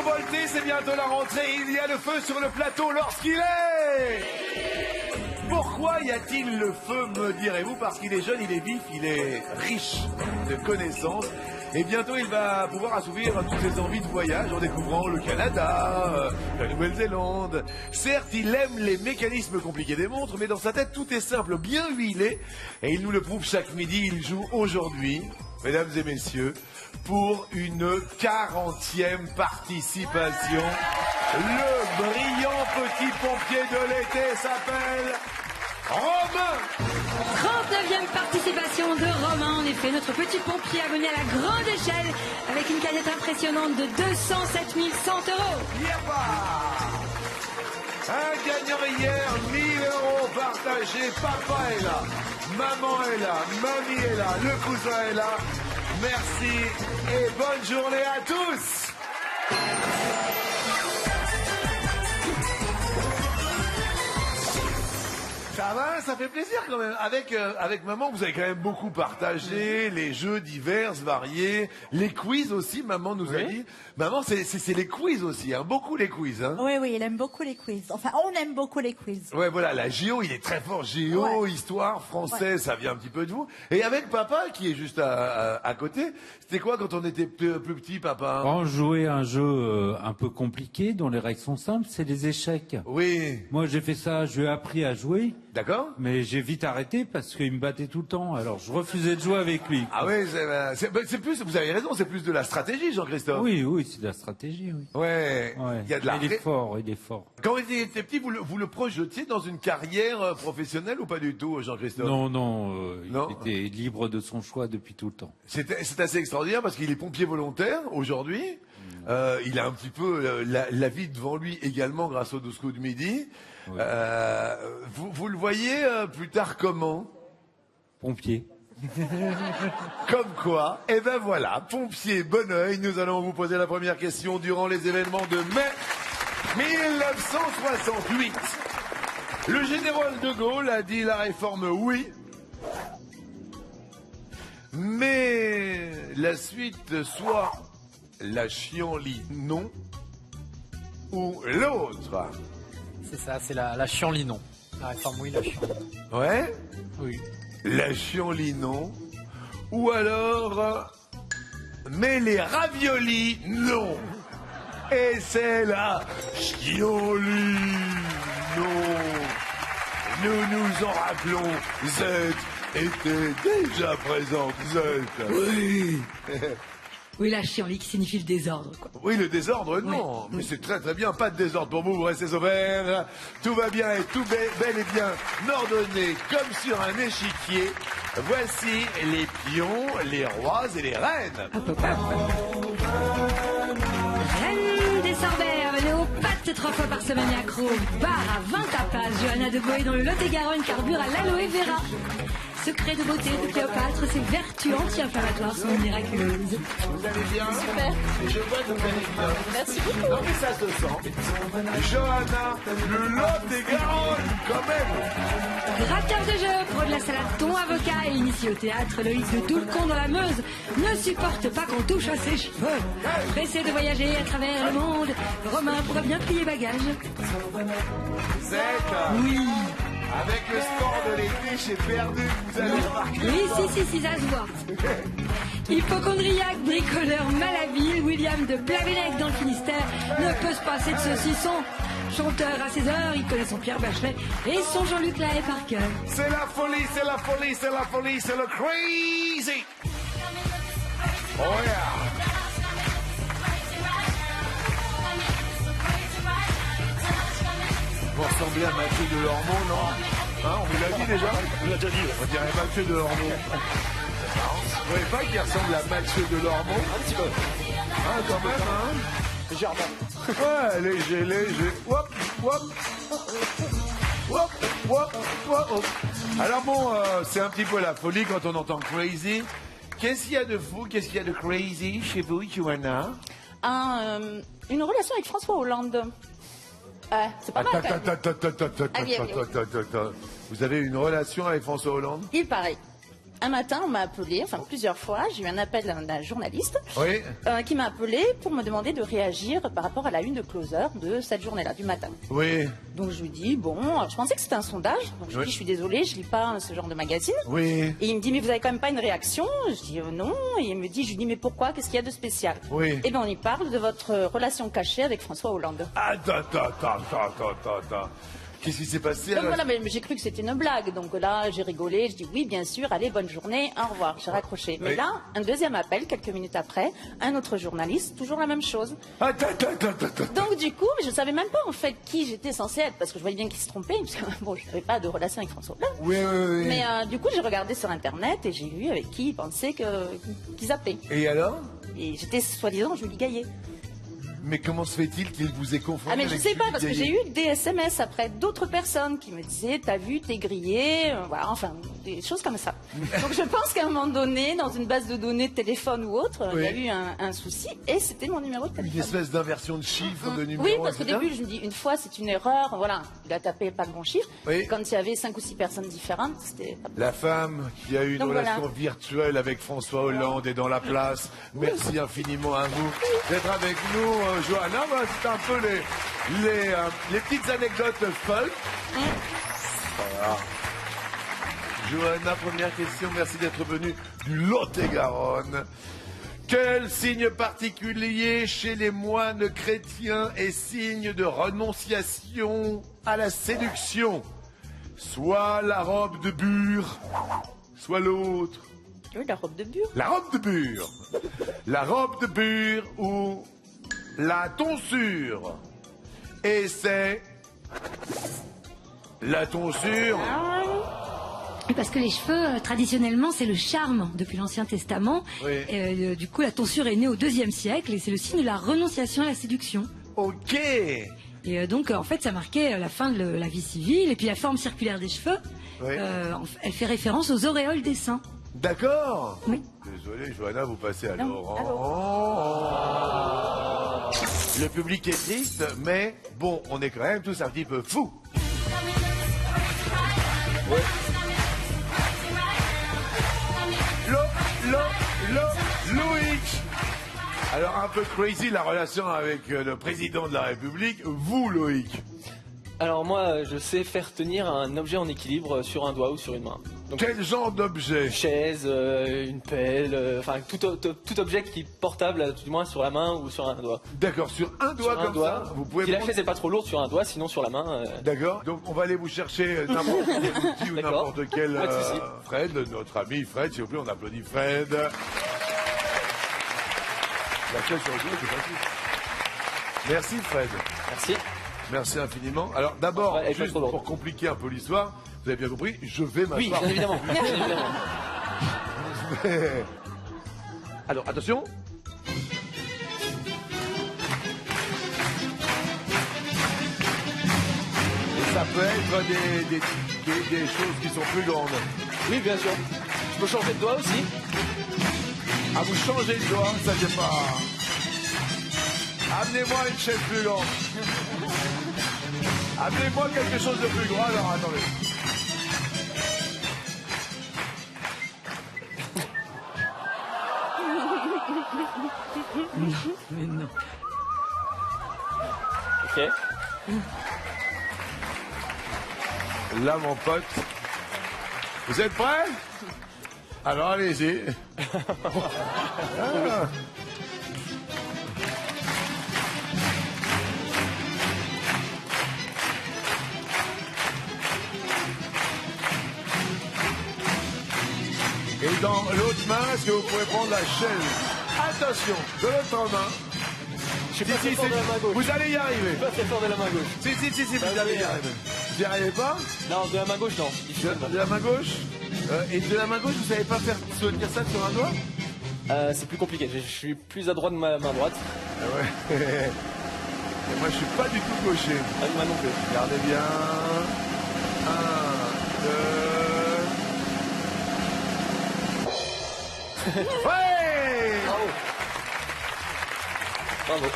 survolté, c'est bientôt la rentrée. Il y a le feu sur le plateau lorsqu'il est... Pourquoi y a-t-il le feu, me direz-vous? Parce qu'il est jeune, il est vif, il est riche de connaissances. Et bientôt, il va pouvoir assouvir toutes ses envies de voyage en découvrant le Canada, la Nouvelle-Zélande. Certes, il aime les mécanismes compliqués des montres, mais dans sa tête, tout est simple, bien huilé. Et il nous le prouve chaque midi. Il joue aujourd'hui, mesdames et messieurs, pour une 40e participation. Le brillant petit pompier de l'été s'appelle Romain. 39e participation de Romain, en effet, notre petit pompier a mené à la grande échelle avec une cagnotte impressionnante de 207 100 €. Yapa. Un gagnant hier, 1000 € partagés. Papa est là, maman est là, mamie est là, le cousin est là. Merci et bonne journée à tous. Ça va, ça fait plaisir quand même. Avec maman, vous avez quand même beaucoup partagé les jeux divers, variés, les quiz aussi. Maman nous a dit. Maman, c'est les quiz aussi, hein. Beaucoup les quiz, hein. Oui, il aime beaucoup les quiz. Enfin, on aime beaucoup les quiz. Ouais, voilà, la géo, il est très fort. Géo, histoire, français, ça vient un petit peu de vous. Et avec papa, qui est juste à côté, c'était quoi quand on était plus petit, papa? On jouait à un jeu un peu compliqué, dont les règles sont simples, c'est les échecs. Oui. Moi, j'ai fait ça, je lui ai appris à jouer. D'accord. Mais j'ai vite arrêté parce qu'il me battait tout le temps. Alors, je refusais de jouer avec lui. Ah oui, c'est plus, vous avez raison, c'est plus de la stratégie, Jean-Christophe. Oui, c'est de la stratégie, oui. Ouais. Il y a de la... Il est fort. Quand vous étiez petit, vous le projetiez dans une carrière professionnelle ou pas du tout, Jean-Christophe? Non, il était libre de son choix depuis tout le temps. C'est assez extraordinaire parce qu'il est pompier volontaire aujourd'hui. Il a un petit peu la vie devant lui également grâce au 12 coups de midi. Oui. Vous le voyez plus tard comment? Pompier. Comme quoi, et ben voilà, pompier, bon oeil. Nous allons vous poser la première question durant les événements de mai 1968. Le général de Gaulle a dit la réforme oui, mais la suite soit la chienlit non ou l'autre. C'est ça, c'est la chienlit non. La réforme oui, la chienlit non. Ouais. Oui. La chienlit non. Ou alors, mais les raviolis non. Et c'est la chienlit non. Nous nous en rappelons, Z était déjà présente, Z. Oui. Oui, la chienlit qui signifie le désordre, quoi. Oui, le désordre, non. Mais c'est très très bien, pas de désordre pour vous, vous restez au vert. Tout va bien et tout bel et bien ordonné comme sur un échiquier. Voici les pions, les rois et les reines. Hop, hop, hop. Reine des Sorbets, venez aux pattes 3 fois par semaine et accro. Bar à 20 tapas. Johanna de Goé dans le Lot-et-Garonne carbure à l'aloe vera. Secret de beauté de Cléopâtre, ses vertus anti-inflammatoires sont miraculeuses. Vous allez bien? Super. Et je vois que vous allez bien. Merci beaucoup. Non mais ça se sent. Johanna, le Lot-et-Garonne, quand même. Gratteur de jeu, pro de la salade thon avocat et initié au théâtre, Loïc de Toulcon dans la Meuse ne supporte pas qu'on touche à ses cheveux. Pressé de voyager à travers le monde, Romain pourrait bien plier bagages. Z. Oui. Avec le sport de l'été chez Perdu, vous avez remarqué. Oui, si, ça se voit. Hypochondriaque, bricoleur, malhabile, William de Blavenec dans le Finistère ne peut se passer de saucisson. Chanteur à 16 heures, il connaît son Pierre Bachelet et son Jean-Luc Lahaye par cœur. C'est la folie, c'est la folie, c'est la folie, c'est le crazy. Oh yeah. Vous ressemblez à Mathieu Delormeau, non? Hein, on vous l'a dit déjà? On l'a déjà dit. On dirait Mathieu Delormeau. Vous voyez pas qu'il ressemble à Mathieu Delormeau? Un petit peu. Ah, quand même, hein? Légèrement. Ouais, léger. Hop, hop. Hop, hop, hop. Alors bon, c'est un petit peu la folie quand on entend crazy. Qu'est-ce qu'il y a de fou, qu'est-ce qu'il y a de crazy chez vous, Johanna? Une relation avec François Hollande. C'est pas mal. Attends. Vous avez une relation avec François Hollande? Il paraît. un matin, on m'a appelé, enfin plusieurs fois, j'ai eu un appel d'un journaliste Oui. qui m'a appelé pour me demander de réagir par rapport à la une de Closer de cette journée-là, du matin. Oui. Donc je lui dis, bon, je pensais que c'était un sondage, donc je lui dis, je suis désolée, je lis pas ce genre de magazine. Oui. Et il me dit, mais vous avez quand même pas une réaction? Je dis, non. Et il me dit, je lui dis, mais pourquoi? Qu'est-ce qu'il y a de spécial? Oui. Et bien on y parle de votre relation cachée avec François Hollande. Attends. Qu'est-ce qui s'est passé Donc alors? voilà, mais j'ai cru que c'était une blague. Donc là, j'ai rigolé, je dis oui, bien sûr, allez, bonne journée, au revoir. J'ai raccroché. Mais Oui. là, un deuxième appel, quelques minutes après, un autre journaliste, toujours la même chose. Attends. Donc du coup, je ne savais même pas en fait qui j'étais censée être, parce que je voyais bien qu'il se trompait, parce que bon, je n'avais pas de relation avec François Hollande. Oui. Mais du coup, j'ai regardé sur Internet et j'ai vu avec qui ils pensaient qu'ils appelaient. Et alors? Et j'étais soi-disant Julie Gaillet. Mais comment se fait-il qu'il vous ait confondu Ah mais je avec sais pas, Julie parce que Gaillet? j'ai eu des SMS après d'autres personnes qui me disaient t'as vu, t'es grillé, voilà, enfin des choses comme ça. Donc je pense qu'à un moment donné, dans une base de données de téléphone ou autre, il y a eu un souci et c'était mon numéro de Une téléphone. espèce d'inversion de chiffres, de numéros. Oui, parce qu'au etc. début, je me dis, une fois, c'est une erreur, voilà, il a tapé pas le bon chiffre. Oui. Quand il y avait 5 ou 6 personnes différentes, c'était pas La femme qui a eu une Donc relation voilà. virtuelle avec François Hollande est dans la place. Merci infiniment à vous d'être avec nous, Johanna. Voilà, c'est un peu les petites anecdotes folles. Voilà. Johanna, première question. Merci d'être venue du Lot-et-Garonne. Quel signe particulier chez les moines chrétiens est signe de renonciation à la séduction? Soit la robe de bure, soit l'autre. oui, la robe de bure. La robe de bure. La robe de bure ou la tonsure. Et c'est la tonsure. Et parce que les cheveux, traditionnellement, c'est le charme depuis l'Ancien Testament. Oui. Et, du coup, la tonsure est née au IIe siècle et c'est le signe de la renonciation à la séduction. Ok. Et donc, en fait, ça marquait la fin de la vie civile. Et puis, la forme circulaire des cheveux, Oui. elle fait référence aux auréoles des saints. D'accord. Oui. Désolé, Johanna, vous passez à Non, Laurent. Le public est triste, mais bon, on est quand même tous un petit peu fous. Loïc. Alors, un peu crazy la relation avec le président de la République. Vous, Loïc, Alors moi, je sais faire tenir un objet en équilibre sur un doigt ou sur une main. Donc quel genre d'objet? une chaise, une pelle, enfin tout objet qui est portable, du moins sur la main ou sur un doigt. D'accord, sur un doigt Sur un comme doigt. ça, vous pouvez Si la prendre- chaise n'est pas trop lourde sur un doigt, sinon sur la main. D'accord. Donc on va aller vous chercher n'importe quel outil ou D'accord. n'importe quel Pas de souci. Fred, notre ami Fred, s'il vous plaît, on applaudit Fred. La chaise sur le doigt, c'est facile. Merci Fred. Merci. Merci infiniment. Alors d'abord, Ouais, elle est pas juste trop lourde. pour compliquer un peu l'histoire, vous avez bien compris, je vais Oui, m'asseoir. bien évidemment. Bien évidemment. Alors attention. Et ça peut être des choses qui sont plus grandes. Oui, bien sûr. Je peux changer de doigt aussi. Ah, vous changez de doigt, ça j'ai pas. Amenez-moi une chaise plus grande. Amenez-moi quelque chose de plus grand, alors attendez. Mais non. Ok. Là, mon pote. Vous êtes prêts? Alors allez-y. Ah. Et dans l'autre main, est-ce que vous pouvez prendre la chaise? Attention, de l'autre main. Je suis pas très fort de la main gauche. Vous allez y arriver. Pas très fort de la main gauche. Si, vous Vas-y, allez y viens. arriver. Vous n'y arrivez pas? Non, de la main gauche, non. De la main gauche? Et de la main gauche, vous savez pas faire tenir ça sur un doigt? C'est plus compliqué. Je suis plus à droite de ma main droite. Ah ouais. Et moi, je suis pas du tout gaucher. Ah, moi non plus. Regardez bien. 1, 2. Ouais! Bravo. Bravo.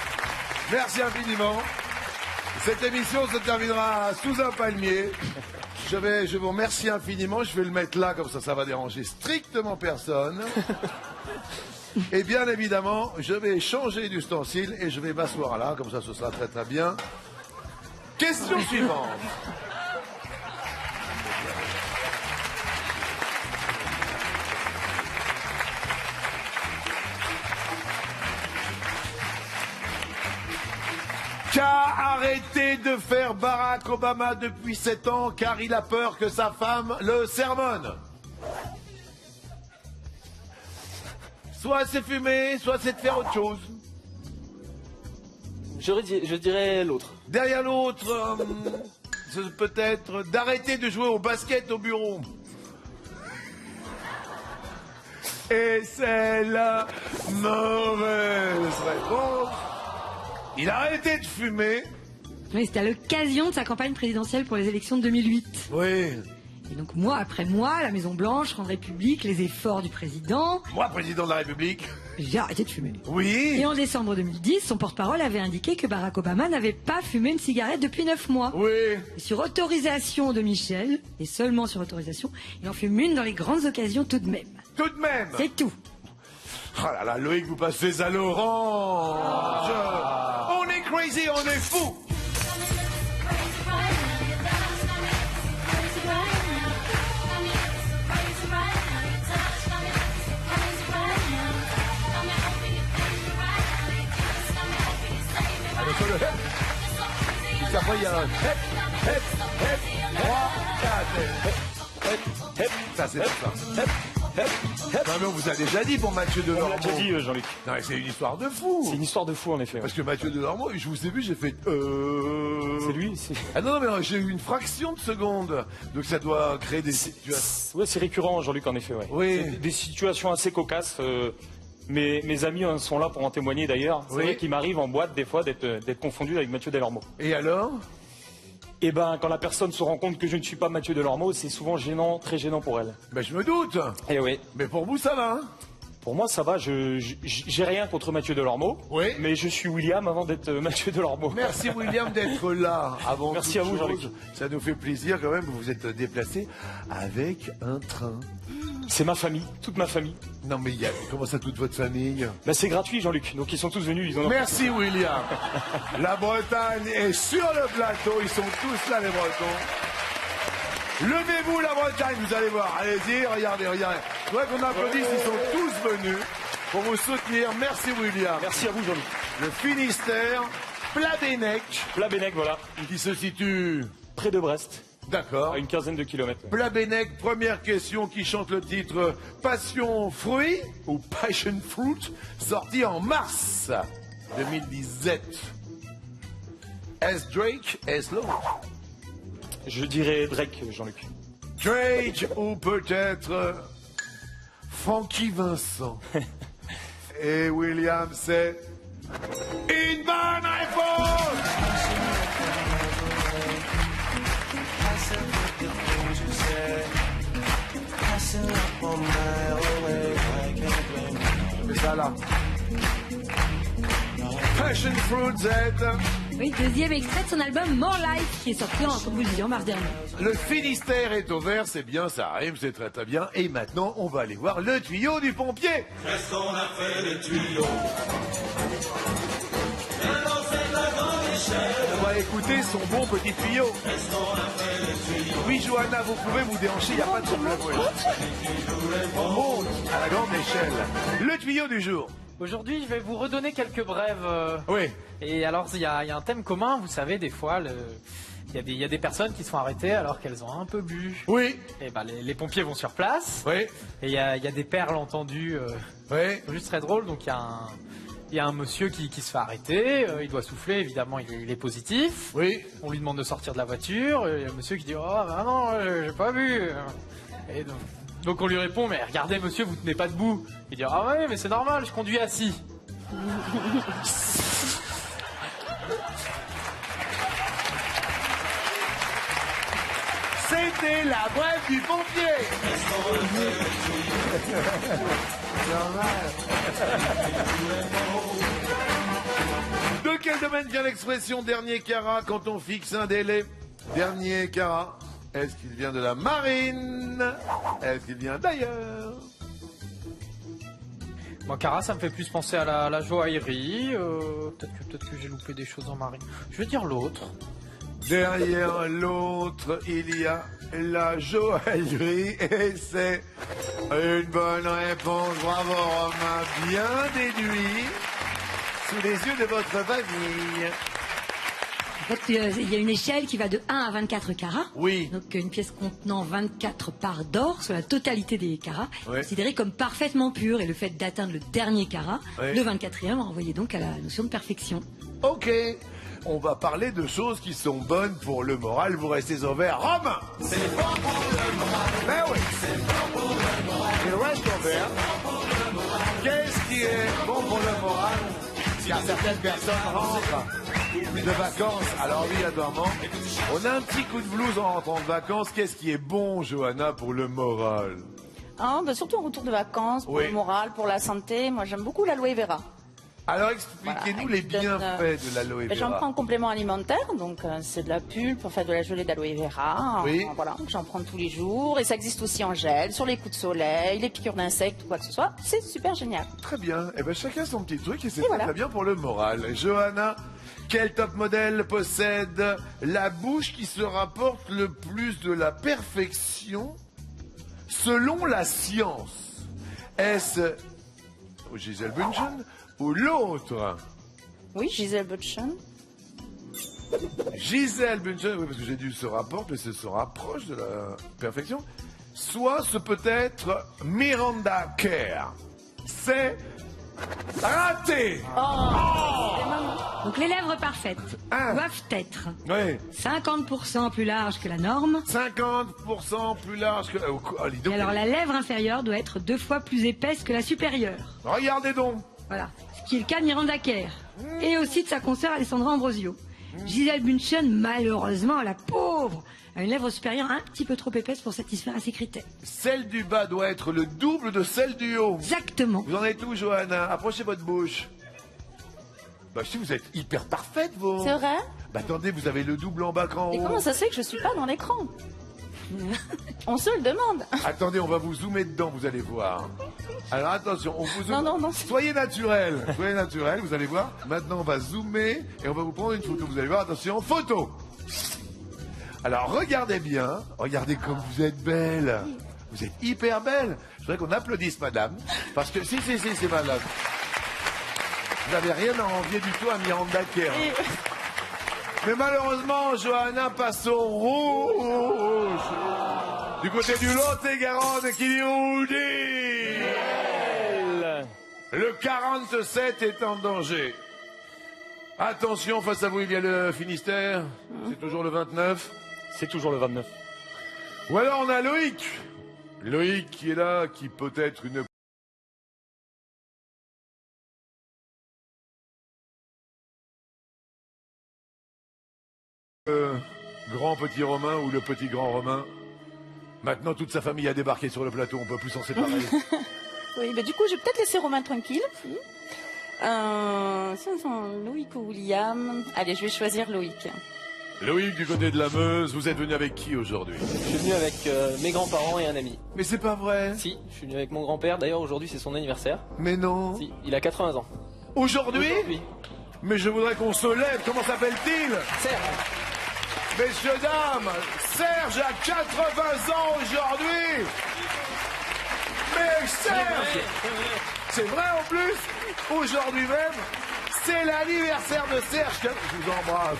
Merci infiniment. Cette émission se terminera sous un palmier. Je vous remercie infiniment. Je vais le mettre là, comme ça va déranger strictement personne. Et bien évidemment, je vais changer d'ustensile et je vais m'asseoir là, comme ça ce sera très très bien. Question suivante. Qu'a arrêté de faire Barack Obama depuis 7 ans car il a peur que sa femme le sermonne. Soit c'est fumer, soit c'est de faire autre chose. Je dirais l'autre. Derrière l'autre, c'est peut-être d'arrêter de jouer au basket au bureau. Et c'est la mauvaise réponse. Il a arrêté de fumer. Oui, c'était à l'occasion de sa campagne présidentielle pour les élections de 2008. Oui. Et donc, mois après mois, la Maison-Blanche rendrait public les efforts du président. Moi, président de la République. J'ai arrêté de fumer. Oui. Et en décembre 2010, son porte-parole avait indiqué que Barack Obama n'avait pas fumé une cigarette depuis 9 mois. Oui. Et sur autorisation de Michel, et seulement sur autorisation, il en fume une dans les grandes occasions tout de même. Tout de même. C'est tout. Oh là là, Loïc, vous passez à l'orange. On est crazy, on est fou. Sur le hep. Puis après, il y a un hep, hep, hep, 3, 4, hep, hep, ça c'est ça. Hep, hep, hep. Non mais on vous a déjà dit pour Mathieu Delormeau. On l'a déjà dit, Jean-Luc. Non mais c'est une histoire de fou. C'est une histoire de fou, en effet. Parce que Mathieu Delormeau, je vous ai vu, j'ai fait C'est lui. Ah non, mais j'ai eu une fraction de seconde. Donc ça doit créer des situations. Ouais, c'est récurrent, Jean-Luc, en effet. Ouais. Oui. C'est des situations assez cocasses. Mes amis sont là pour en témoigner d'ailleurs. C'est Oui. vrai qu'il m'arrive en boîte des fois d'être confondu avec Mathieu Delormeau. Et alors? Et ben, quand la personne se rend compte que je ne suis pas Mathieu Delormeau, c'est souvent gênant, très gênant pour elle. Ben je me doute. Et oui. Mais pour vous, ça va, hein? Pour moi, ça va. J'ai rien contre Mathieu Delormeau. Oui. Mais je suis William avant d'être Mathieu Delormeau. Merci William d'être là avant Merci toute à vous, chose. Jean-Luc. Ça nous fait plaisir quand même, vous vous êtes déplacé avec un train. C'est ma famille, toute ma famille. Non mais comment ça, toute votre famille? Ben, c'est gratuit, Jean-Luc. Donc ils sont tous venus. Ils en ont... Merci William. La Bretagne est sur le plateau, ils sont tous là les Bretons. Levez-vous la Bretagne, vous allez voir. Allez-y, regardez. Je voudrais qu'on applaudisse, ils sont tous venus pour vous soutenir. Merci William. Merci à vous, Jean-Luc. Le Finistère, Plabennec, Plabennec, voilà. qui se situe... Près de Brest. D'accord. À une quinzaine de kilomètres. Plabennec, première question, qui chante le titre Passion Fruit ou Passion Fruit, sorti en mars 2017. Est-ce Drake? Est-ce l'autre? Je dirais Drake, Jean-Luc. Drake ou peut-être Frankie Vincent. Et William, c'est une bonne réponse. C'est ça là. Passion Fruit Z. Oui, deuxième extrait de son album More Life, qui est sorti en composition mars dernier. Le Finistère est au vert, c'est bien, ça arrive, c'est très très bien. Et maintenant, on va aller voir le tuyau du pompier. Qu'est-ce qu'on a fait les tuyaux? On va écouter son bon petit tuyau. Oui, Johanna, vous pouvez vous déhancher, il n'y a pas de problème. On monte à la grande échelle. Le tuyau du jour. Aujourd'hui, je vais vous redonner quelques brèves. Oui. Et alors, il y a un thème commun. Vous savez, des fois, il y a des personnes qui sont arrêtées alors qu'elles ont un peu bu. Oui. Et ben, les pompiers vont sur place. Oui. Et il y a des perles entendues. Oui. Juste très drôle. Donc, il y a un monsieur qui se fait arrêter. Il doit souffler. Évidemment, il est positif. Oui. On lui demande de sortir de la voiture. Il y a un monsieur qui dit « Oh, bah non, j'ai pas bu. » Et donc on lui répond « Mais regardez, monsieur, vous tenez pas debout. » Il dit « Ah ouais, mais c'est normal, je conduis assis. » C'était la brève du pompier. De quel domaine vient l'expression dernier carat quand on fixe un délai? Dernier carat. Est-ce qu'il vient de la marine? Est-ce qu'il vient d'ailleurs? Moi, Cara, ça me fait plus penser à la joaillerie. Peut-être que j'ai loupé des choses en marine. Je vais dire l'autre. Derrière l'autre, il y a la joaillerie et c'est une bonne réponse. Bravo Romain, bien déduit, sous les yeux de votre famille. En fait, il y a une échelle qui va de 1 à 24 carats. Oui. Donc une pièce contenant 24 parts d'or sur la totalité des carats, Oui. considérée comme parfaitement pure. Et le fait d'atteindre le dernier carat, Oui. le 24e, renvoyait donc à la notion de perfection. Ok, on va parler de choses qui sont bonnes pour le moral. Vous restez au vert. Romain, c'est bon pour le moral. Ben oui, c'est bon pour le moral. Il reste au vert. Qu'est-ce qui est bon pour le moral? Car certaines personnes rentrent de vacances, alors obligatoirement, on a un petit coup de blues en rentrant de vacances. Qu'est-ce qui est bon, Johanna, pour le moral? Ah, bah, surtout en retour de vacances, pour Oui. le moral, pour la santé. Moi, j'aime beaucoup l'aloe vera. Alors expliquez-nous Voilà, les qui donne, bienfaits de l'aloe J'en vera. prends en complément alimentaire, donc c'est de la pulpe pour faire de la gelée d'aloe vera. Oui. Voilà, j'en prends tous les jours et ça existe aussi en gel, sur les coups de soleil, les piqûres d'insectes ou quoi que ce soit. C'est super génial. Très bien. Eh ben chacun son petit truc et c'est Et voilà. très bien pour le moral. Johanna, quel top modèle possède la bouche qui se rapporte le plus de la perfection selon la science? Est-ce Gisèle Bündchen ou l'autre? Oui, Gisèle Bündchen. Gisèle Bündchen, oui, parce que j'ai dit se rapporte, mais se rapproche de la perfection. Soit ce peut être Miranda Kerr. C'est raté. Donc les lèvres parfaites Ah. doivent être Oui, 50% plus larges que la norme. 50% plus large que... Oh, dis donc. Et alors la lèvre inférieure doit être 2 fois plus épaisse que la supérieure. Regardez donc. Voilà. Ce qui est le cas de Miranda Kerr. Et aussi de sa consoeur Alessandra Ambrosio. Gisèle Bündchen, malheureusement, la pauvre, a une lèvre supérieure un petit peu trop épaisse pour satisfaire à ses critères. Celle du bas doit être le double de celle du haut. Exactement. Vous en êtes où, Johanna? Approchez votre bouche. Bah si, vous êtes hyper parfaite, vous. C'est vrai? Bah attendez, vous avez le double en bas qu'en Et haut. comment ça se fait que je suis pas dans l'écran? On se le demande. Attendez, on va vous zoomer dedans, vous allez voir. Alors attention, on vous zoome. Non. Soyez naturel, vous allez voir. Maintenant, on va zoomer et on va vous prendre une photo. Vous allez voir, attention, photo. Alors regardez bien, regardez comme vous êtes belle. Vous êtes hyper belle. Je voudrais qu'on applaudisse madame. Parce que si, c'est madame. Vous n'avez rien à envier du tout à Miranda Kerr. Mais malheureusement, Johanna passe au rouge. Du côté du Lot-et-Garonne, qui dit Oudi. Le 47 est en danger. Attention, face à vous, il y a le Finistère. C'est toujours le 29. C'est toujours le 29. Ou alors on a Loïc. Loïc qui est là, qui peut être une... grand petit Romain ou le petit grand Romain. Maintenant, toute sa famille a débarqué sur le plateau, on peut plus s'en séparer. Oui, bah du coup, je vais peut-être laisser Romain tranquille. Loïc ou William? Allez, je vais choisir Loïc. Loïc, du côté de la Meuse, vous êtes venu avec qui aujourd'hui? Je suis venu avec mes grands-parents et un ami. Mais c'est pas vrai. Si, je suis venu avec mon grand-père. D'ailleurs, aujourd'hui, c'est son anniversaire. Mais non. Si, il a 80 ans. Aujourd'hui? Aujourd'hui. Mais je voudrais qu'on se lève. Comment s'appelle-t-il? Serge. Messieurs, dames, Serge a 80 ans aujourd'hui. Mais Serge, c'est vrai en plus, aujourd'hui même, c'est l'anniversaire de Serge. Je vous embrasse.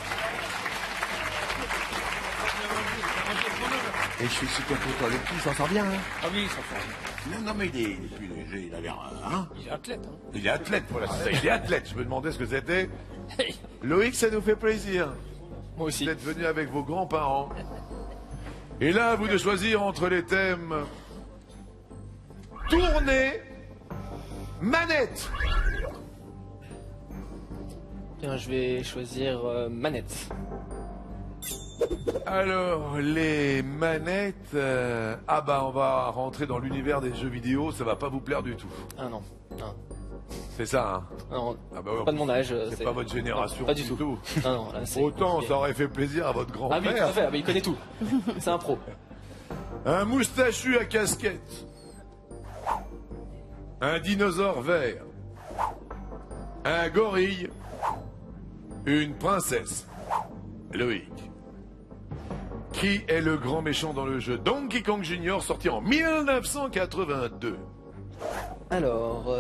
Et je suis super content avec lui, il s'en sort bien. Hein. Ah oui, ça fait. Non, mais il est plus léger, il a l'air... Hein, Il est athlète. Hein. il est athlète, voilà, c'est ça, il est athlète. Je me demandais ce que c'était. Loïc, ça nous fait plaisir. Moi aussi. Vous êtes venu avec vos grands-parents. Et là, à vous de choisir entre les thèmes tournée, manette. Bien, je vais choisir manette. Alors, les manettes... ah bah, on va rentrer dans l'univers des jeux vidéo, ça va pas vous plaire du tout. Ah non. C'est ça, hein? Non, Ah bah ouais, pas de mon âge. c'est pas votre génération. Non, pas du tout. Non, non, là, c'est... Autant ça aurait fait plaisir à votre Ah grand-père. oui, tout à fait, mais il connaît tout. C'est un pro. Un moustachu à casquette. Un dinosaure vert. Un gorille. Une princesse. Loïc. Qui est le grand méchant dans le jeu Donkey Kong Jr. sorti en 1982? Alors,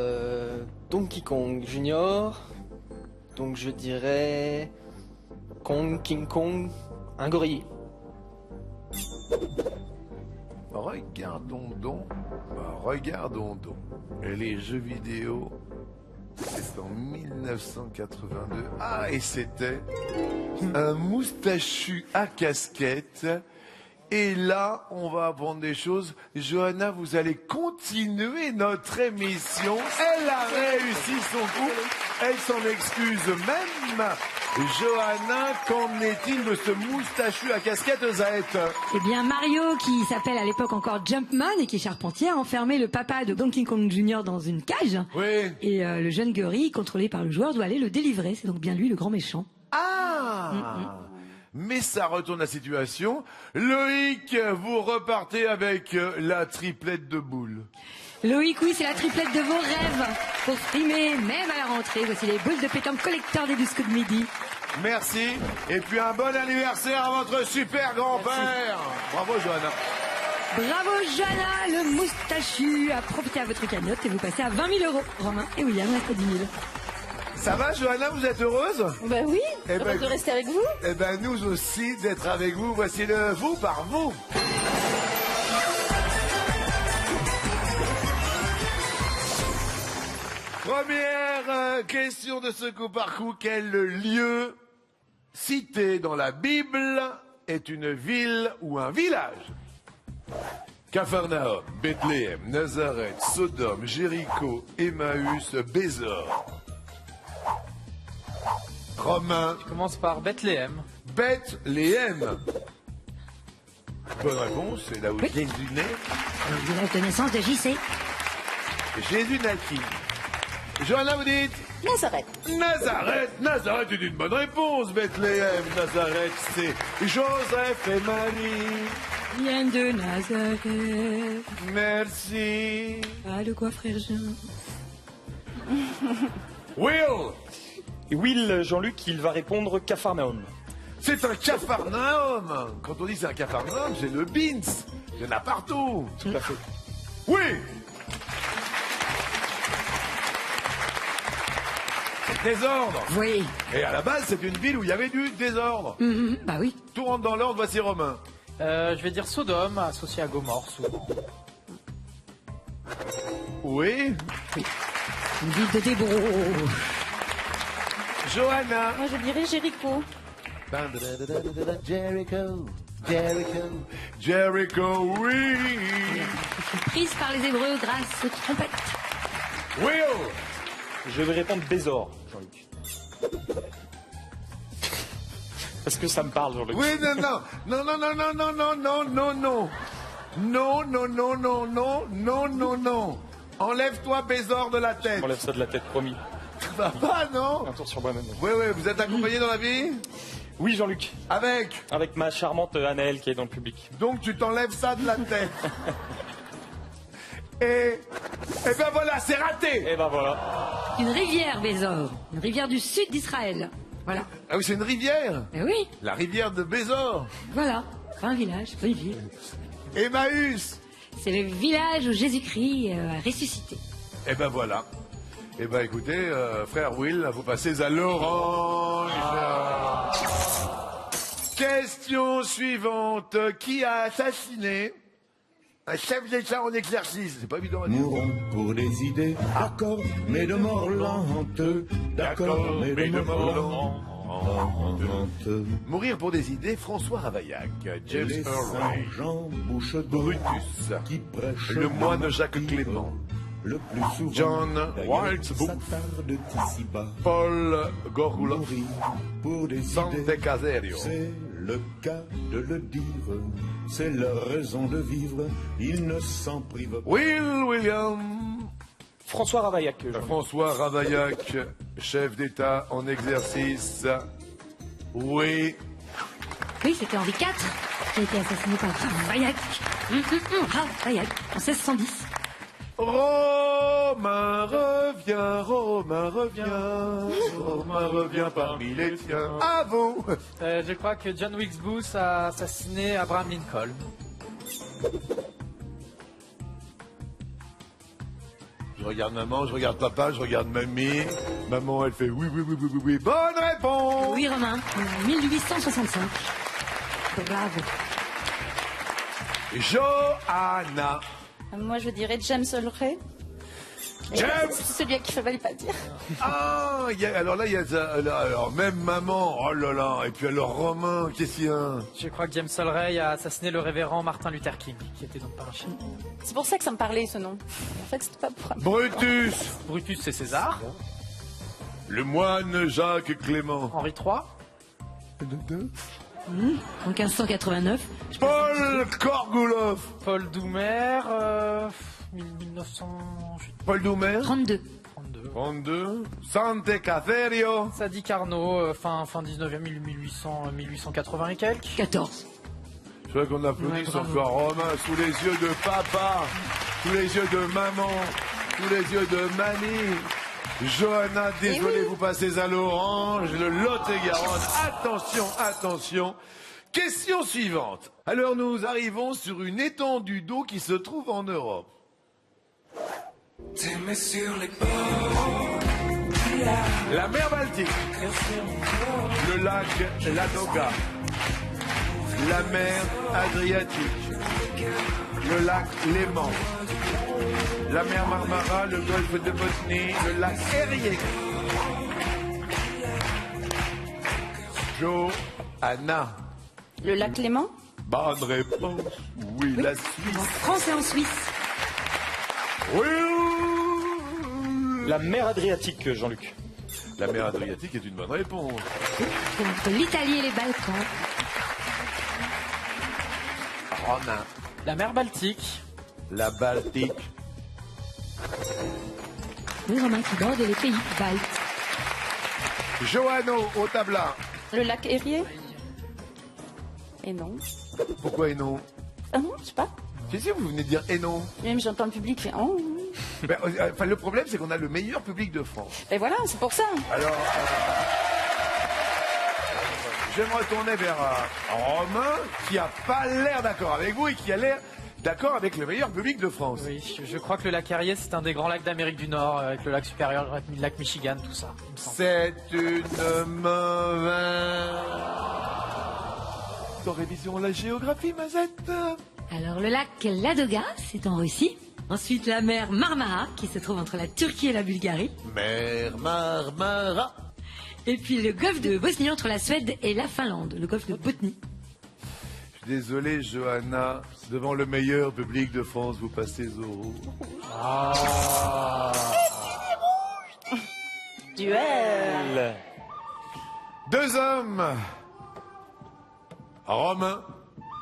Donkey Kong Junior. Donc je dirais... King Kong, un gorille. Regardons donc. Regardons donc. Et les jeux vidéo, c'est en 1982. Ah, et c'était un moustachu à casquette. Et là, on va apprendre des choses. Johanna, vous allez continuer notre émission. Elle a réussi son coup. Elle s'en excuse même. Johanna, qu'en est-il de ce moustachu à casquette, Zaeth? Eh bien, Mario, qui s'appelle à l'époque encore Jumpman et qui est charpentier, a enfermé le papa de Donkey Kong Jr. dans une cage. Oui. Et le jeune gorille, contrôlé par le joueur, doit aller le délivrer. C'est donc bien lui, le grand méchant. Ah Mais ça retourne la situation. Loïc, vous repartez avec la triplette de boules. Loïc, oui, c'est la triplette de vos rêves. Pour frimer, même à la rentrée, voici les boules de pétanque collecteur des 12 coups de midi. Merci. Et puis un bon anniversaire à votre super grand-père. Bravo, Johanna. Bravo, Johanna, le moustachu. À profiter à votre cagnotte et vous passez à 20 000 €. Romain et William, reste à 10 000. Ça va, Johanna, vous êtes heureuse? Ben oui, Eh heureuse ben, de rester avec vous. Eh ben, nous aussi, d'être avec vous. Voici le vous par vous. Première question de ce coup par coup. Quel lieu cité dans la Bible est une ville ou un village? Capharnaüm, Bethléem, Nazareth, Sodome, Jéricho, Emmaüs, Bézor. Romain, Je commence par Bethléem. Bethléem. Bonne réponse, c'est là où Oui. Jésus naît. Le village de naissance de JC. Jésus naquit. Johanna, vous dites Nazareth. Nazareth. Nazareth est une bonne réponse. Bethléem, Nazareth, c'est Joseph et Marie. Viens de Nazareth. Merci. Ah, de quoi, frère Jean? Will, Et Will, Jean-Luc, il va répondre Capharnaüm. c'est un Capharnaüm. Quand on dit c'est un Capharnaüm, c'est le Beans. Il y en a partout. Tout à fait. Oui. Désordre. Oui. Et à la base, c'est une ville où il y avait du désordre. Bah oui. Tout rentre dans l'ordre, voici Romain. Je vais dire Sodome, associé à Gomorre, souvent. Oui. Une ville de débrouille. Johanna. Moi, je dirais Jéricho. Jericho, Jericho, Jericho, oui. Prise par les Hébreux grâce aux trompettes. Will. Je vais répondre Bézor, Jean-Luc. Parce que ça me parle, Jean-Luc. Oui, non, non, non, non, non, non, non, non, non, non. Non, non, non, non, non, non, non, non. Enlève-toi Bézor de la tête. Enlève ça de la tête, promis. Ça va pas, non? Un tour sur moi-même. Oui, oui, vous êtes accompagné dans la vie? Oui, Jean-Luc. Avec. Avec ma charmante Anaëlle qui est dans le public. Donc tu t'enlèves ça de la tête. Et ben voilà, c'est raté. Et ben voilà. Une rivière, Bézor. Une rivière du sud d'Israël. Voilà. Ah oui, c'est une rivière. Eh oui, La rivière de Bézor. voilà. Pas un village, pas une ville. Emmaüs. C'est le village où Jésus-Christ a ressuscité. Et ben voilà. Et ben écoutez, frère Will, vous passez à l'orange. Question suivante. Qui a assassiné un chef d'État en exercice? C'est pas évident à dire. Mourons pour des idées, d'accord, mais de mort lente, d'accord, mais de mort lente. Mourir pour des idées, François Ravaillac, James Les Earl Ray, Saint-Jean, bouche d'eau, Brutus, qui prêche le moine Jacques martyr, Clément, le plus souvent, John d'ailleurs, Wilkes Booth, s'attarde ici-bas, Paul Goroulov, mourir pour des Sante idées, Caserio. c'est le cas de le dire, c'est leur raison de vivre, ils ne s'en privent pas. William François Ravaillac. Jean-Luc. François Ravaillac, chef d'État en exercice. Oui. Oui, c'était Henri IV qui a été assassiné par Ravaillac. Ravaillac, en 1610. Romain revient, Romain revient, Romain revient parmi les tiens. À vous. Je crois que John Wilkes Booth a assassiné Abraham Lincoln. Je regarde maman, je regarde papa, je regarde mamie. Maman, elle fait oui, oui, oui, oui, oui, oui. Bonne réponse. Oui, Romain, 1865. Bravo. Johanna. Moi, je dirais James Holray. James. C'est celui à qui il ne fallait pas dire. Ah, alors là, il y a ça. Alors, même maman, oh là là. Et puis alors, Romain, qu'est-ce qu'il y a? Je crois que James Holray a assassiné le révérend Martin Luther King, qui était donc pas un chien. C'est pour ça que ça me parlait, ce nom. En fait, c'était pas pour... Brutus. Brutus, c'est César. Le moine Jacques Clément. Henri III. En 1589. Paul Korgoulov. Paul Doumer. 1900. Paul Doumer. 32. 32. Sante Caserio. Sadi Carnot, fin 19e, 1880 et quelques. 14. Je vois qu'on applaudit son frère Romain sous les yeux de papa, sous les yeux de maman, sous les yeux de mamie. Johanna, désolé, vous passez à l'orange, le Lot-et-Garonne. Attention, attention. Question suivante. Alors nous arrivons sur une étendue d'eau qui se trouve en Europe. La mer Baltique, le lac Ladoga, la mer Adriatique, le lac Léman, la mer Marmara, le golfe de Botnie, le lac Erie. Johanna. Le lac Léman. Bonne réponse. Oui, la Suisse. En France et en Suisse. Oui. La mer Adriatique, Jean-Luc. La mer Adriatique est une bonne réponse. Entre l'Italie et les Balkans. Romain. La mer Baltique. La Baltique. Oui, Romain, qui borde les pays baltes. Johanno, au tabla. Le lac Erie. Et non. Pourquoi et non? Ah non, je sais pas. Si, vous venez de dire et non. Même j'entends le public faire oh. Ben, enfin, le problème, c'est qu'on a le meilleur public de France. Et voilà, c'est pour ça. Alors, je vais me retourner vers Romain, qui a pas l'air d'accord avec vous et qui a l'air d'accord avec le meilleur public de France. Oui, je crois que le lac Erie, c'est un des grands lacs d'Amérique du Nord, avec le lac supérieur, le lac Michigan, tout ça. il me semble. C'est une mauvaise. Dans révision la géographie, Mazette. Alors, le lac Ladoga, c'est en Russie. Ensuite, la mer Marmara, qui se trouve entre la Turquie et la Bulgarie. Mer Marmara. Et puis le golfe de Bosnie entre la Suède et la Finlande, le golfe de Botnie. Je suis désolé, Johanna. Devant le meilleur public de France, vous passez au rouge. Duel. Deux hommes. Romain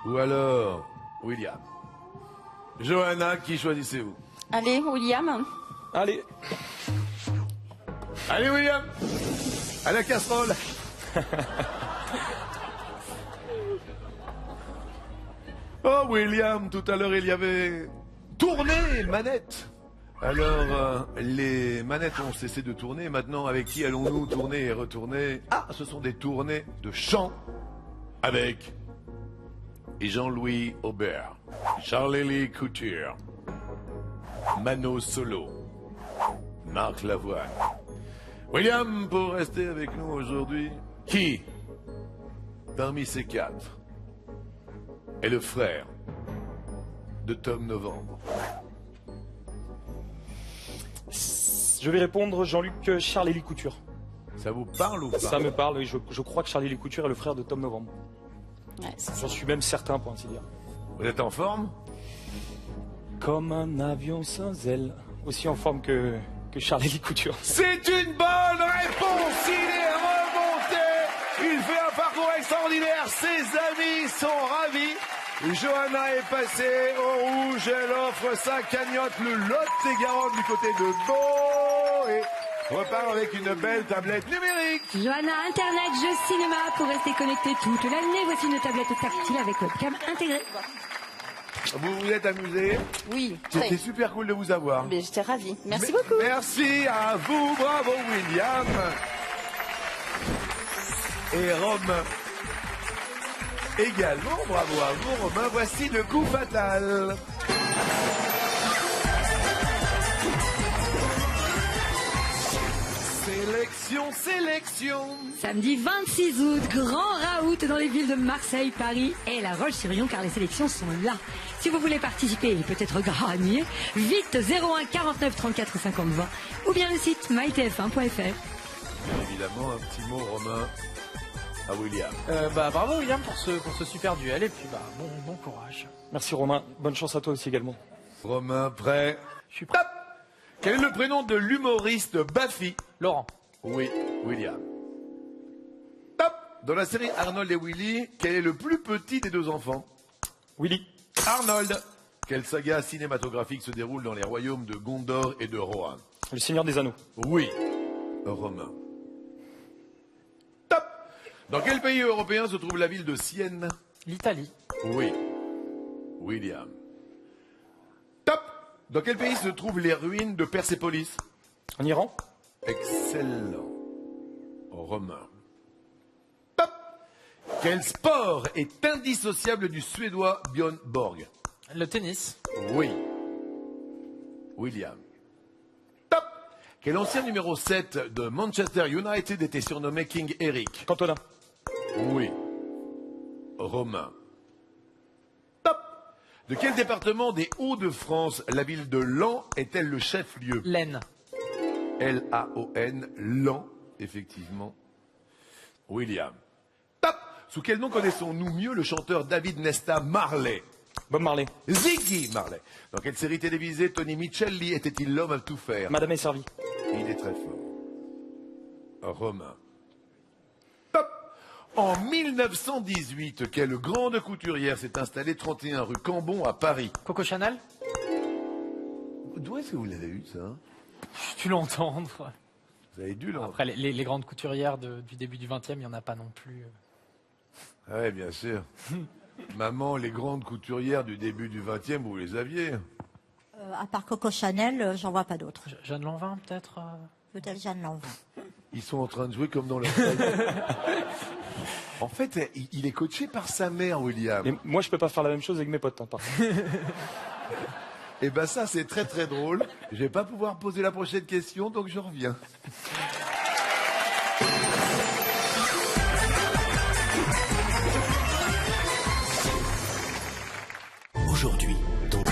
ou alors William. Johanna, qui choisissez-vous? Allez, William. Allez. Allez, William. À la casserole. Oh, William, tout à l'heure, il y avait tourné manette. Alors, les manettes ont cessé de tourner. Maintenant, avec qui allons-nous tourner et retourner? Ah, ce sont des tournées de chant avec Jean-Louis Aubert, Charles-Élie Couture, Mano Solo, Marc Lavoine. William, pour rester avec nous aujourd'hui, qui, parmi ces quatre, est le frère de Tom Novembre? Je vais répondre Jean-Luc Charles-Élie Couture. Ça vous parle ou pas? Ça me parle, oui, je crois que Charles-Élie Couture est le frère de Tom Novembre. Ouais, J'en suis même certain, pour ainsi dire. Vous êtes en forme? Comme un avion sans ailes. Aussi en forme que Charles-Élie Couture. C'est une bonne réponse. Il est remonté. Il fait un parcours extraordinaire. Ses amis sont ravis. Johanna est passée au rouge, elle offre sa cagnotte, le Lot-et-Garonne du côté de Beau et repart avec une belle tablette numérique. Johanna, Internet, jeux cinéma pour rester connecté toute l'année. Voici une tablette tactile avec webcam intégrée. Vous vous êtes amusé? Oui, C'était super cool de vous avoir. Mais j'étais ravie. Merci beaucoup. Merci à vous, bravo William. Et Rome également, bravo à vous Romain. Voici le coup fatal. Sélection. Samedi 26 août, grand raout dans les villes de Marseille, Paris et La Roche-sur-Yon car les sélections sont là. Si vous voulez participer et peut-être gagner, vite 01 49 34 50 20 ou bien le site mytf1.fr. Évidemment, un petit mot Romain à William. Bravo William pour ce super duel et puis bon courage. Merci Romain, bonne chance à toi aussi également. Romain, prêt? Je suis prêt. Top. Quel est le prénom de l'humoriste Baffy? Laurent. Oui, William. Top. Dans la série Arnold et Willy, quel est le plus petit des deux enfants? Willy. Arnold. Quelle saga cinématographique se déroule dans les royaumes de Gondor et de Rohan? Le Seigneur des Anneaux. Oui, Romain. Top. Dans quel pays européen se trouve la ville de Sienne? L'Italie. Oui, William. Top. Dans quel pays se trouvent les ruines de Persépolis? En Iran. Excellent. Romain. Top. Quel sport est indissociable du Suédois Björn Borg? Le tennis. Oui. William. Top. Quel ancien numéro 7 de Manchester United était surnommé King Eric? Cantona. Oui. Romain. Top. De quel département des Hauts-de-France la ville de Laon est-elle le chef-lieu? L'Aisne. L-A-O-N, Laon, effectivement. William. Top. Sous quel nom connaissons-nous mieux le chanteur David Nesta Marley? Bob Marley. Ziggy Marley. Dans quelle série télévisée Tony Michelli était-il l'homme à tout faire? Madame est servie. Il est très fort. Romain. Top. En 1918, quelle grande couturière s'est installée 31 rue Cambon à Paris? Coco Chanel. D'où est-ce que vous l'avez eu, ça? Tu l'entends. Vous avez dû l'entendre. Après, les grandes couturières du début du 20e, il n'y en a pas non plus. Oui, bien sûr. Maman, les grandes couturières du début du 20e, vous les aviez? À part Coco Chanel, j'en vois pas d'autres. Jeanne Lanvin, peut-être Peut-être Jeanne Lanvin. Ils sont en train de jouer comme dans leur En fait, il est coaché par sa mère, William. Et moi, je peux pas faire la même chose avec mes potes. Hein, par contre. Et ben ça, c'est très très drôle. Je vais pas pouvoir poser la prochaine question, donc je reviens. Aujourd'hui, donc...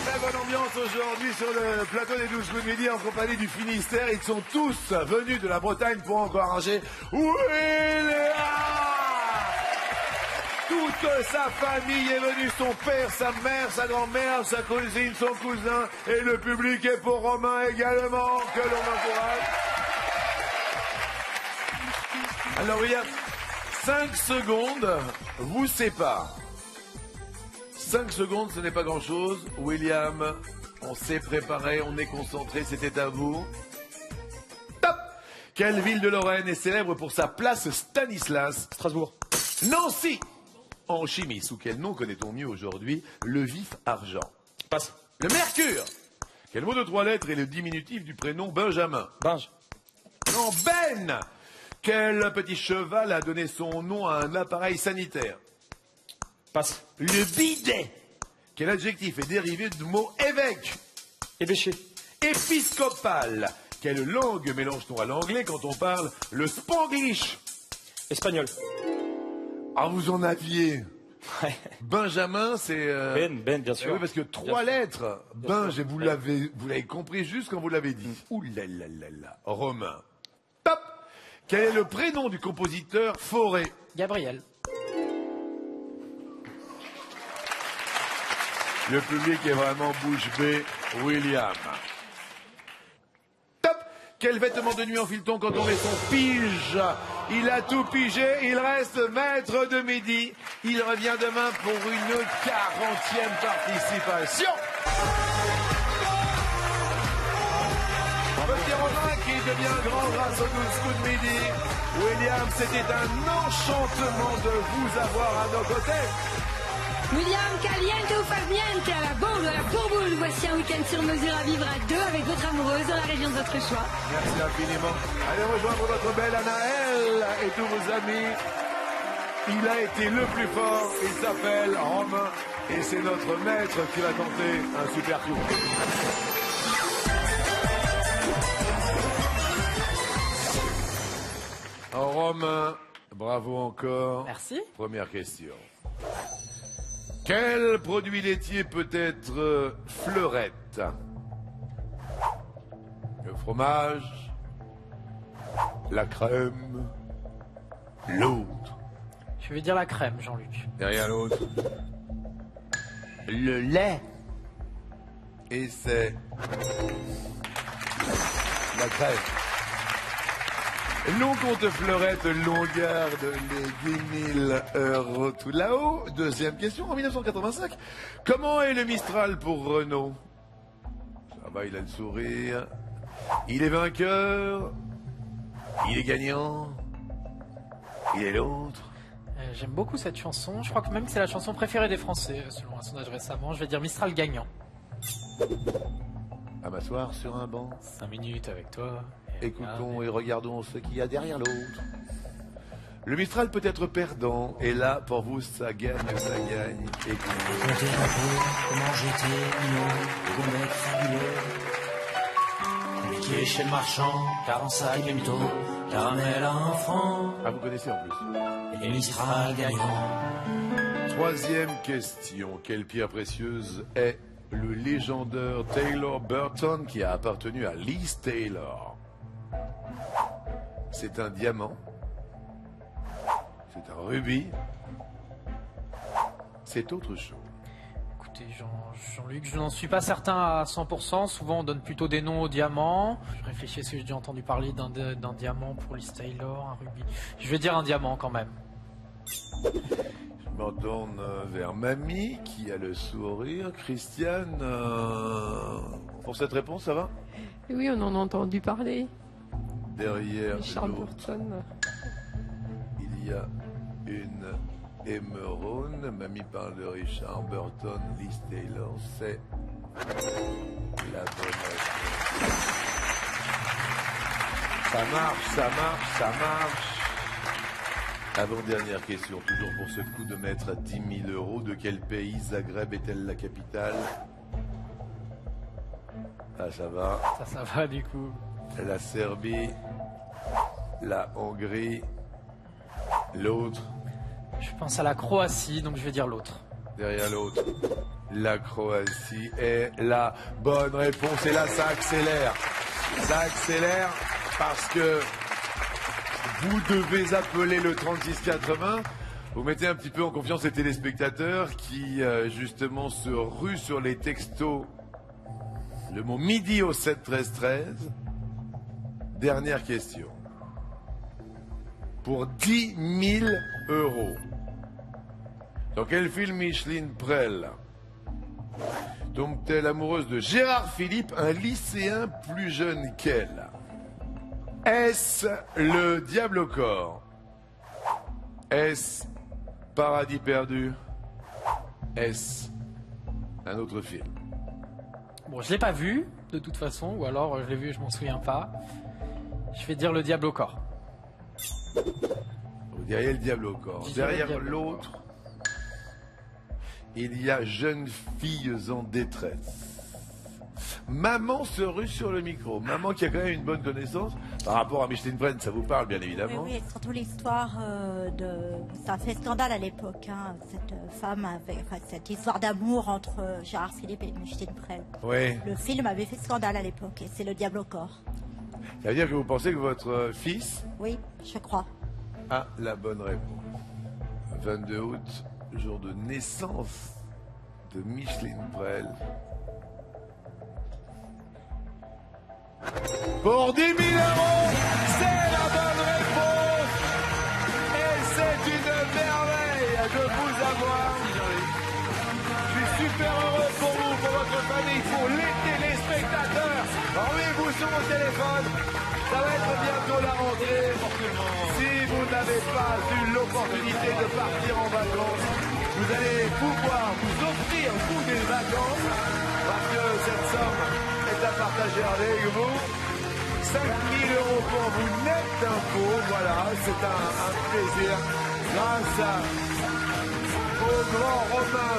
Très bonne ambiance aujourd'hui sur le plateau des 12 coups de midi en compagnie du Finistère. Ils sont tous venus de la Bretagne pour encourager William. Toute sa famille est venue, son père, sa mère, sa grand-mère, sa cousine, son cousin et le public est pour Romain également, que l'on encourage. Alors il y a 5 secondes vous séparent. 5 secondes, ce n'est pas grand-chose. William, on s'est préparé, on est concentré, c'était à vous. Top. Quelle ville de Lorraine est célèbre pour sa place Stanislas? Strasbourg. Nancy. En chimie, sous quel nom connaît-on mieux aujourd'hui le vif argent? Passe. Le mercure. Quel mot de 3 lettres est le diminutif du prénom Benjamin? Binge. Non, Ben. Quel petit cheval a donné son nom à un appareil sanitaire? Passe. Le bidet. Quel adjectif est dérivé du mot évêque? Évêché. Épiscopal. Quelle langue mélange-t-on à l'anglais quand on parle le spanglish? Espagnol. Ah, vous en aviez. Ouais. Benjamin, c'est... Ben, bien sûr. Oui, parce que 3 lettres. Binge, et vous l'avez compris juste quand vous l'avez dit. Ouh là là là là. Romain. Top. Quel est le prénom du compositeur Fauré? Gabriel. Le public est vraiment bouche bée. William. Top. Quel vêtement de nuit enfile-t-on quand on met son pige Il a tout pigé, il reste maître de midi. Il revient demain pour une 40e participation. Petit Romain qui devient grand grâce au 12 coups de midi. William, c'était un enchantement de vous avoir à nos côtés. William, caliente ou farniente, à la boule ou à la bourboule. Voici un week-end sur mesure à vivre à deux avec votre amoureuse dans la région de votre choix. Merci infiniment. Allez rejoindre notre belle Anaëlle et tous vos amis. Il a été le plus fort. Il s'appelle Romain et c'est notre maître qui va tenter un super coup. Romain, bravo encore. Merci. Première question. Quel produit laitier peut être fleurette? Le fromage, la crème, l'autre. Je vais dire la crème, Jean-Luc. Derrière l'autre. Le lait. Et c'est la crème. Long compte fleurette, l'on garde les 10 000 € tout là-haut. Deuxième question, en 1985. Comment est le Mistral pour Renault? Ça va, il a le sourire. Il est vainqueur. Il est gagnant. Il est l'autre. J'aime beaucoup cette chanson. Je crois que même que c'est la chanson préférée des Français, selon un sondage récemment. Je vais dire Mistral gagnant. À m'asseoir sur un banc. 5 minutes avec toi. Écoutons et regardons ce qu'il y a derrière l'autre. Le Mistral peut être perdant, et là, pour vous, ça gagne, ça gagne. Écoutez. Comptez un peu comment j'étais minot, gros mec fabuleux. Compliqué chez le marchand, 45 et mytho, caramel à 1 franc. Ah, vous connaissez en plus. Et Mistral gagnant. Troisième question. Quelle pierre précieuse est le légendaire Taylor Burton qui a appartenu à Liz Taylor? C'est un diamant. C'est un rubis. C'est autre chose. Écoutez, Jean-Luc, je n'en suis pas certain à 100%. Souvent, on donne plutôt des noms aux diamants. Je réfléchis, est-ce que j'ai déjà entendu parler d'un diamant pour Liz Taylor, un rubis? Je vais dire un diamant quand même. Je me retourne vers Mamie qui a le sourire. Christiane, pour cette réponse, ça va? Oui, on en a entendu parler. Derrière Richard l'autre, Burton. il y a une émeraude. Mamie parle de Richard Burton. Liz Taylor, c'est la bonne réponse. Ça marche, ça marche, ça marche. Avant-dernière question, toujours pour ce coup de maître à 10 000 €. De quel pays Zagreb est-elle la capitale? Ah, ça va. Ça va du coup. La Serbie, la Hongrie, l'autre. Je pense à la Croatie, donc je vais dire l'autre. Derrière l'autre, la Croatie est la bonne réponse. Et là, ça accélère. Ça accélère parce que vous devez appeler le 3680. Vous mettez un petit peu en confiance les téléspectateurs qui, justement, se ruent sur les textos. Le mot midi au 7 13 13. Dernière question. Pour 10 000 €. Dans quel film Micheline Prel tombe-t-elle amoureuse de Gérard Philippe, un lycéen plus jeune qu'elle? Est-ce Le Diable au corps? Est-ce Paradis perdu? Est-ce un autre film? Bon, je l'ai pas vu, de toute façon, ou alors je l'ai vu et je m'en souviens pas. Je vais dire Le Diable au corps. Vous diriez Le Diable au corps. Derrière l'autre, il y a Jeunes filles en détresse. Maman se rue sur le micro. Maman qui a quand même une bonne connaissance par rapport à Micheline Prel, ça vous parle bien évidemment. Oui, surtout l'histoire ça a fait scandale à l'époque, hein, cette femme avec cette histoire d'amour entre Gérard Philippe et Micheline Prel. Oui. Le film avait fait scandale à l'époque et c'est Le Diable au corps. Ça veut dire que vous pensez que votre fils Oui, je crois. a la bonne réponse. 22 août, jour de naissance de Micheline Prel. Pour 10 000 €, c'est la bonne réponse. de vous avoir. Je suis super heureux pour vous, pour votre famille, pour les téléspectateurs. Rendez-vous sur mon téléphone. Ça va être bientôt la rentrée. Si vous n'avez pas eu l'opportunité de partir en vacances, vous allez pouvoir vous offrir, vous, des vacances, parce que cette somme est à partager avec vous. 5 000 € pour vous net d'impôts, voilà, c'est un plaisir. Grâce au grand Romain,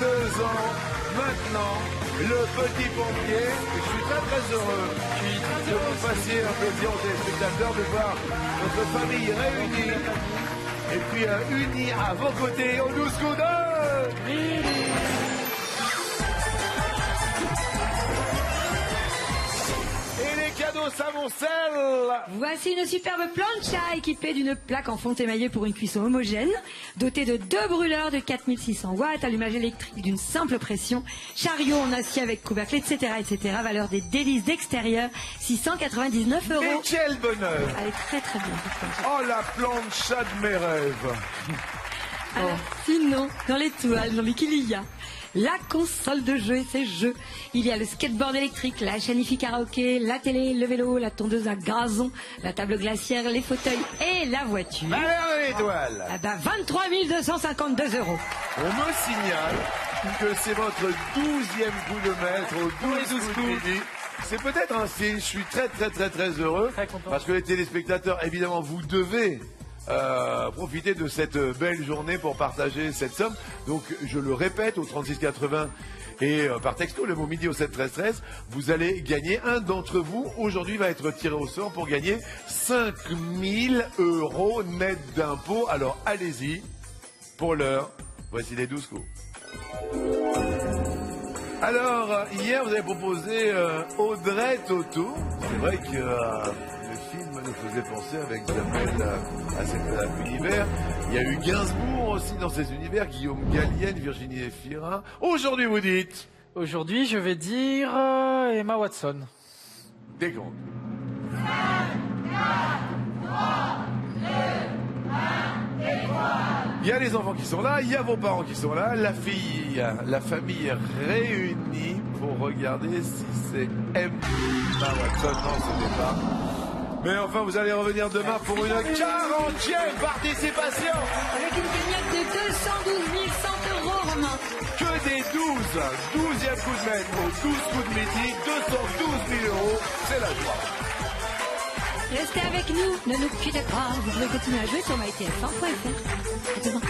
22 ans, maintenant, le petit pompier. Je suis très très heureux que vous fassiez un plaisir aux téléspectateurs de voir votre famille réunie et puis unie à vos côtés au 12 coups de... Cadeau Samoncel. Voici une superbe plancha équipée d'une plaque en fonte émaillée pour une cuisson homogène, dotée de 2 brûleurs de 4600 watts, allumage électrique d'une simple pression, chariot en acier avec couvercle, etc., etc. Valeur des délices d'extérieur, 699 €. Et quel bonheur. Elle est très très bien. Oh, la plancha de mes rêves. Alors, sinon, dans les toiles, Jean-Luc, il y a la console de jeu et ses jeux. Il y a le skateboard électrique, la chaîne hi-fi karaoké, la télé, le vélo, la tondeuse à gazon, la table glaciaire, les fauteuils et la voiture. Valeur de l'étoile. Ah ben 23 252 €. On me signale que c'est votre 12e coup de maître au 12 coups de midi. C'est peut-être un signe, je suis très très très très heureux. Très content. Parce que les téléspectateurs, évidemment, vous devez profiter de cette belle journée pour partager cette somme. Donc je le répète, au 3680 et par texto, le mot midi au 7 13 13, vous allez gagner. Un d'entre vous aujourd'hui va être tiré au sort pour gagner 5 000 € net d'impôts. Alors allez-y, pour l'heure, voici les 12 coups. Alors, hier vous avez proposé Audrey Tautou. C'est vrai que le film nous faisait penser avec Jamel à cet univers. Il y a eu Gainsbourg aussi dans ces univers, Guillaume Gallienne, Virginie Efira. Aujourd'hui, vous dites? Aujourd'hui, je vais dire Emma Watson. Décompte. 5, 4, 3, 2, 1, et 3. Il y a les enfants qui sont là, il y a vos parents qui sont là, la famille réunie pour regarder si c'est Emma Watson. Non, ce n'est pas. Mais enfin, vous allez revenir demain pour une 40e participation. Avec une cagnotte de 212 100 €, Romain. Que des 12e coup de maître au 12 coups de midi, 212 000 €, c'est la joie. Restez avec nous, ne nous quittez pas, vous pouvez continuer à jouer sur mytf1.fr. À demain.